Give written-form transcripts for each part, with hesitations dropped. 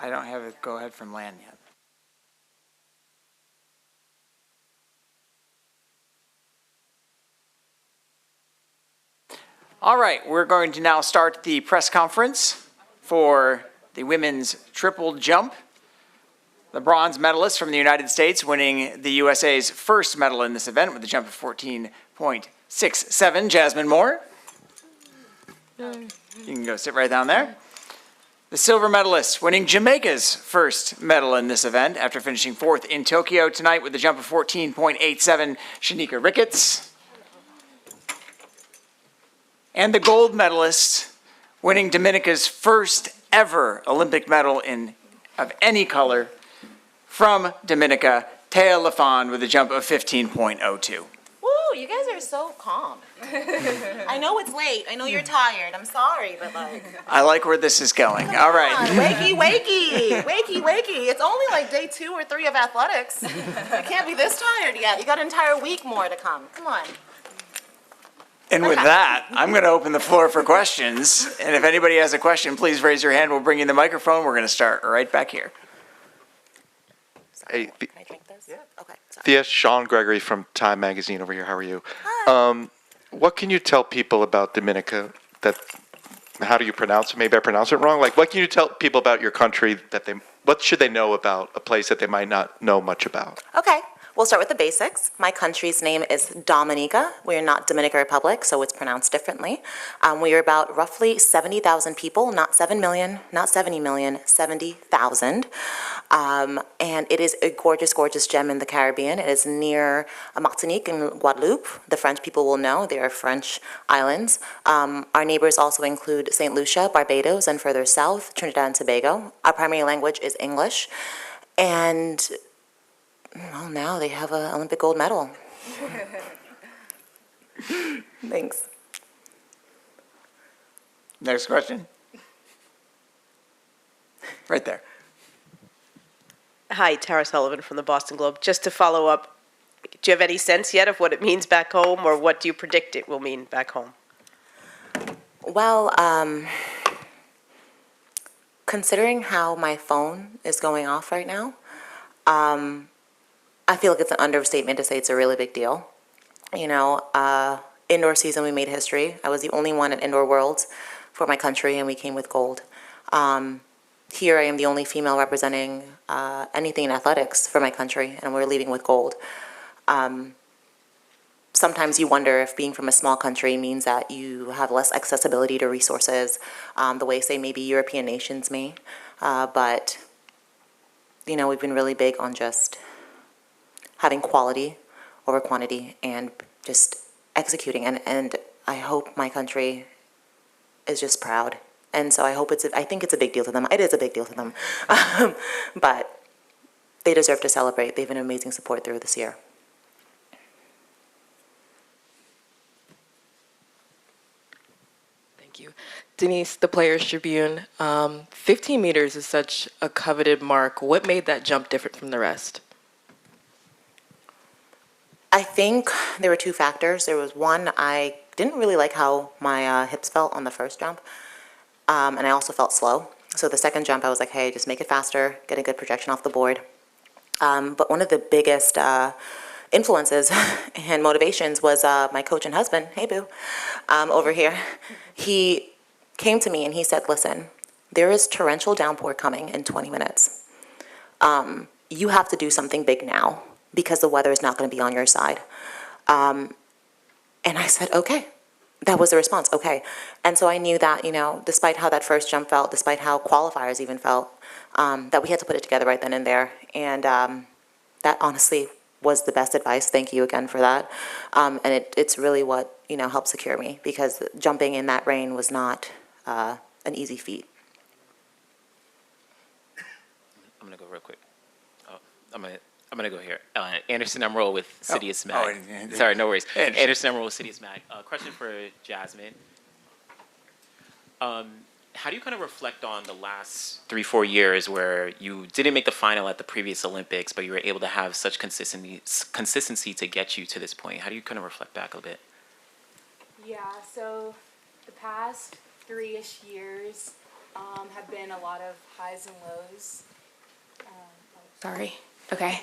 I don't have a go-ahead from Lan yet. All right, we're going to now start the press conference for the women's triple jump. The bronze medalist from the United States winning the USA's first medal in this event with a jump of 14.67, Jasmine Moore. You can go sit right down there. The silver medalist winning Jamaica's first medal in this event after finishing fourth in Tokyo tonight with a jump of 14.87, Shanieka Ricketts. And the gold medalist winning Dominica's first ever Olympic medal of any color from Dominica, Thea Lafond with a jump of 15.02. Woo, you guys are so calm. I know it's late. I know you're tired. I'm sorry, but like. I like where this is going. All right. Wakey, wakey, wakey, wakey. It's only like day 2 or 3 of athletics. You can't be this tired yet. You got an entire week more to come. Come on. And with that, I'm going to open the floor for questions. And if anybody has a question, please raise your hand. We'll bring you the microphone. We're going to start right back here. Sorry. Can I drink this? Yeah. Okay. Sorry. Thea, Sean Gregory from Time Magazine over here. How are you? Hi. What can you tell people about Dominica? How do you pronounce it? Maybe I pronounce it wrong. Like, what can you tell people about your country what should they know about a place that they might not know much about? Okay. We'll start with the basics. My country's name is Dominica. We're not Dominican Republic, so it's pronounced differently. We are about roughly 70,000 people, not 7 million, not 70 million, 70,000. And it is a gorgeous, gorgeous gem in the Caribbean. It is near Martinique and Guadeloupe. The French people will know. They are French islands. Our neighbors also include St. Lucia, Barbados, and further south, Trinidad and Tobago. Our primary language is English. And well, now they have an Olympic gold medal. Thanks. Next question. Right there. Hi, Tara Sullivan from the Boston Globe. Just to follow up, do you have any sense yet of what it means back home, or what do you predict it will mean back home? Well, considering how my phone is going off right now, I feel like it's an understatement to say it's a really big deal. You know, indoor season, we made history. I was the only one at Indoor Worlds for my country, and we came with gold. Here, I am the only female representing anything in athletics for my country, and we're leaving with gold. Sometimes you wonder if being from a small country means that you have less accessibility to resources, the way, say, maybe European nations may. But, you know, we've been really big on just having quality over quantity and just executing. And I hope my country is just proud. And so I think it's a big deal to them. It is a big deal to them. But they deserve to celebrate. They've been amazing support through this year. Thank you. Denise, the Players Tribune. 15 meters is such a coveted mark. What made that jump different from the rest? I think there were 2 factors. There was one, I didn't really like how my hips felt on the first jump, and I also felt slow. So the second jump, I was like, hey, just make it faster, get a good projection off the board. But one of the biggest influences and motivations was my coach and husband, hey boo, over here. He came to me and he said, listen, there is torrential downpour coming in 20 minutes. You have to do something big now, because the weather is not going to be on your side. And I said, okay. That was the response, okay. And so I knew that, you know, despite how that first jump felt, despite how qualifiers even felt, that we had to put it together right then and there. And that honestly was the best advice. Thank you again for that. And it's really what, you know, helped secure me, because jumping in that rain was not an easy feat. I'm going to go real quick. I'm going to go here. Anderson Emerald with CITIUS Mag. Sorry, no worries. Anderson Emerald with CITIUS Mag. Question for Jasmine. How do you kind of reflect on the last 3-4 years where you didn't make the final at the previous Olympics, but you were able to have such consistency to get you to this point? How do you kind of reflect back a bit? Yeah, so the past 3-ish years, have been a lot of highs and lows. Sorry. Okay.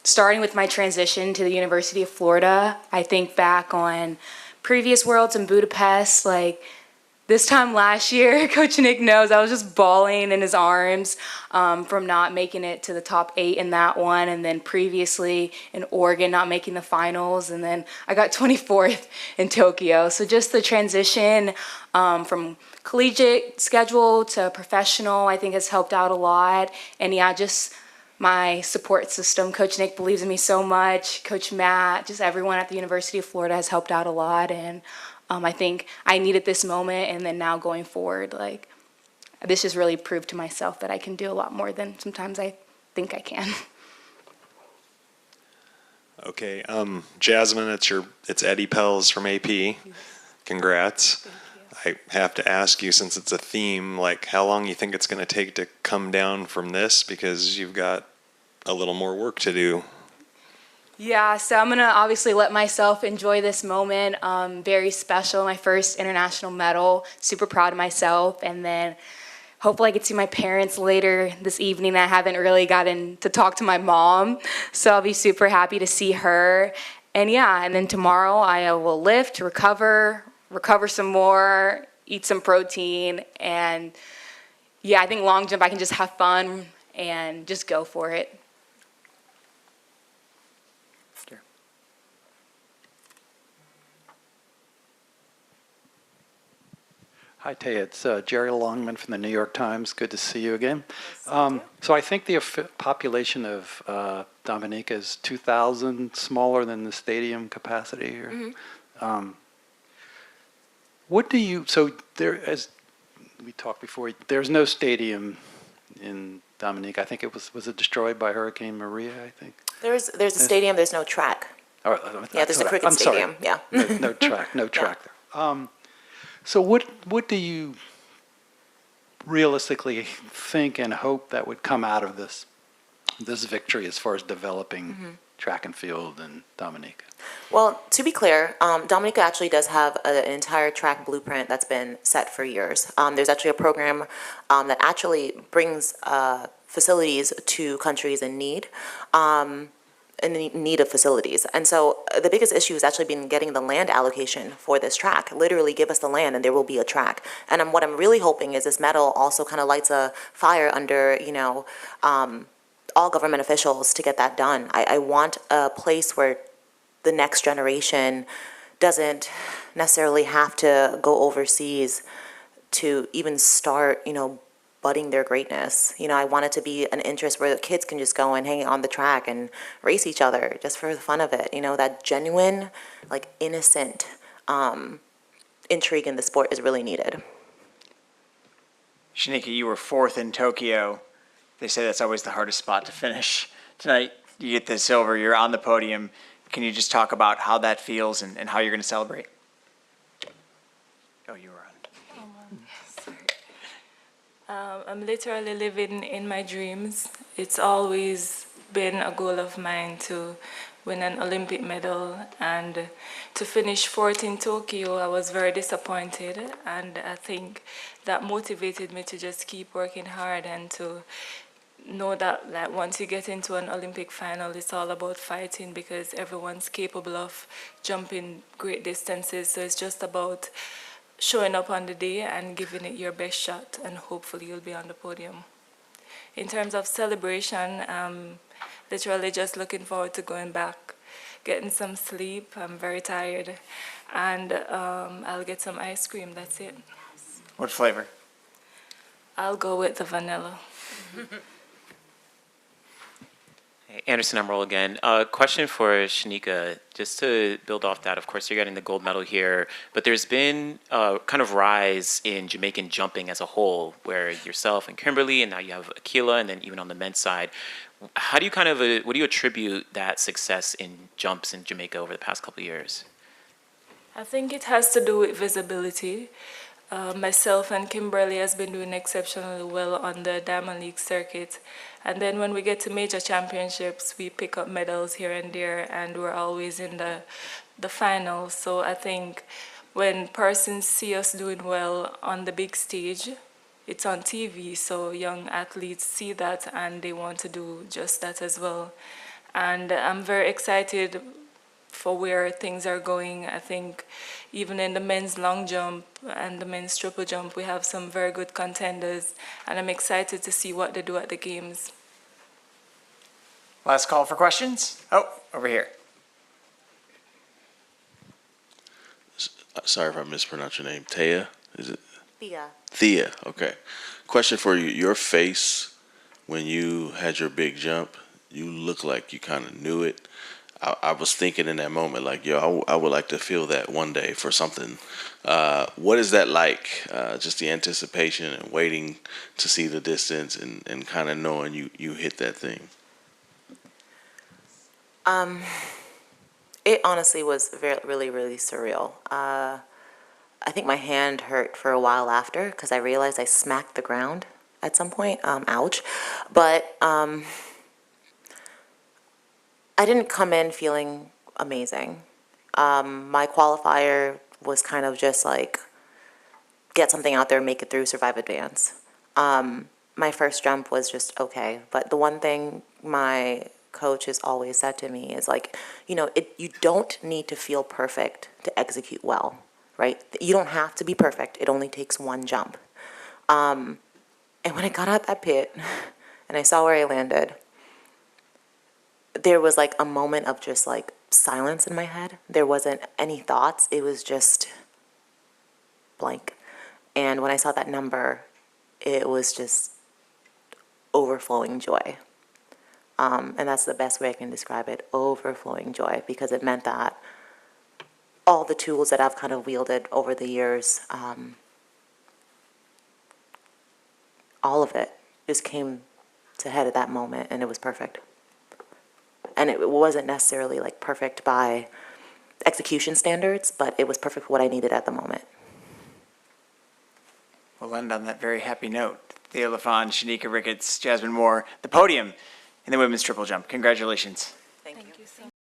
Starting with my transition to the University of Florida, I think back on previous Worlds in Budapest, like this time last year, Coach Nick knows I was just bawling in his arms from not making it to the top 8 in that one, and then previously in Oregon not making the finals, and then I got 24th in Tokyo. So just the transition from collegiate schedule to professional, I think has helped out a lot. And yeah, just my support system. Coach Nick believes in me so much. Coach Matt, just everyone at the University of Florida has helped out a lot. And I think I needed this moment, and then now going forward, like, this just really proved to myself that I can do a lot more than sometimes I think I can. Okay, Jasmine, it's Eddie Pels from AP. Congrats. I have to ask you, since it's a theme, like, how long you think it's going to take to come down from this, because you've got a little more work to do. Yeah, so I'm gonna obviously let myself enjoy this moment. Very special, my first international medal. Super proud of myself, and then hopefully I get to see my parents later this evening. I haven't really gotten to talk to my mom, so I'll be super happy to see her. And yeah, and then tomorrow I will lift, recover some more, eat some protein, and yeah, I think long jump I can just have fun and just go for it. Hi, Taya. It's Jerry Longman from the New York Times. Good to see you again. So I think the population of Dominica is 2,000, smaller than the stadium capacity here. What do you, so there, as we talked before, there's no stadium in Dominica. I think it was it destroyed by Hurricane Maria, I think? There's a stadium, there's no track. Yeah, there's a cricket stadium, yeah. No track there. So what do you realistically think and hope that would come out of this victory as far as developing track and field in Dominica? Well, to be clear, Dominica actually does have an entire track blueprint that's been set for years. There's actually a program that actually brings facilities to countries in need. In need of facilities. And so the biggest issue has actually been getting the land allocation for this track. Literally give us the land and there will be a track. And what I'm really hoping is this medal also kind of lights a fire under, all government officials to get that done. I want a place where the next generation doesn't necessarily have to go overseas to even start, budding their greatness. I want it to be an interest where the kids can just go and hang on the track and race each other just for the fun of it. That genuine, innocent intrigue in the sport is really needed. Shanieka, you were 4th in Tokyo. They say that's always the hardest spot to finish. Tonight, you get the silver, you're on the podium. Can you just talk about how that feels and how you're going to celebrate? Oh, you were on. I'm literally living in my dreams. It's always been a goal of mine to win an Olympic medal, and to finish 4th in Tokyo, I was very disappointed, and I think that motivated me to just keep working hard and to know that once you get into an Olympic final, it's all about fighting, because everyone's capable of jumping great distances, so it's just about showing up on the day and giving it your best shot, and hopefully you'll be on the podium. In terms of celebration, literally just looking forward to going back, getting some sleep. I'm very tired, and I'll get some ice cream. That's it. What flavor? I'll go with the vanilla. Hey, Anderson Emerald again. Question for Shanieka, just to build off that. Of course, you're getting the gold medal here, but there's been a kind of rise in Jamaican jumping as a whole, where yourself and Kimberly, and now you have Akila, and then even on the men's side. How do you what do you attribute that success in jumps in Jamaica over the past couple of years? I think it has to do with visibility. Myself and Kimberly has been doing exceptionally well on the Diamond League circuit. And then when we get to major championships, we pick up medals here and there, and we're always in the finals. So I think when persons see us doing well on the big stage, it's on TV, so young athletes see that and they want to do just that as well. And I'm very excited for where things are going. I think even in the men's long jump and the men's triple jump, we have some very good contenders, and I'm excited to see what they do at the games. Last call for questions. Oh, over here. Sorry if I mispronounced your name. Thea? Is it? Thea. Thea, okay. Question for you. Your face, when you had your big jump, you looked like you kind of knew it. I was thinking in that moment, like, yo, I would like to feel that one day for something. What is that like? Just the anticipation and waiting to see the distance and kind of knowing you hit that thing. It honestly was really, really surreal. I think my hand hurt for a while after because I realized I smacked the ground at some point. Ouch. But I didn't come in feeling amazing. My qualifier was kind of just like, get something out there, make it through, survive, advance. My first jump was just okay. But the one thing my coach has always said to me is like, you don't need to feel perfect to execute well, right? You don't have to be perfect. It only takes one jump. And when I got out that pit and I saw where I landed, there was like a moment of just like silence in my head. There wasn't any thoughts. It was just blank. And when I saw that number, it was just overflowing joy. And that's the best way I can describe it, overflowing joy, because it meant that all the tools that I've kind of wielded over the years, all of it just came to head at that moment, and it was perfect. And it wasn't necessarily like perfect by execution standards, but it was perfect for what I needed at the moment. We'll end on that very happy note. Thea Lafond, Shanieka Ricketts, Jasmine Moore, the podium in the women's triple jump. Congratulations. Thank you.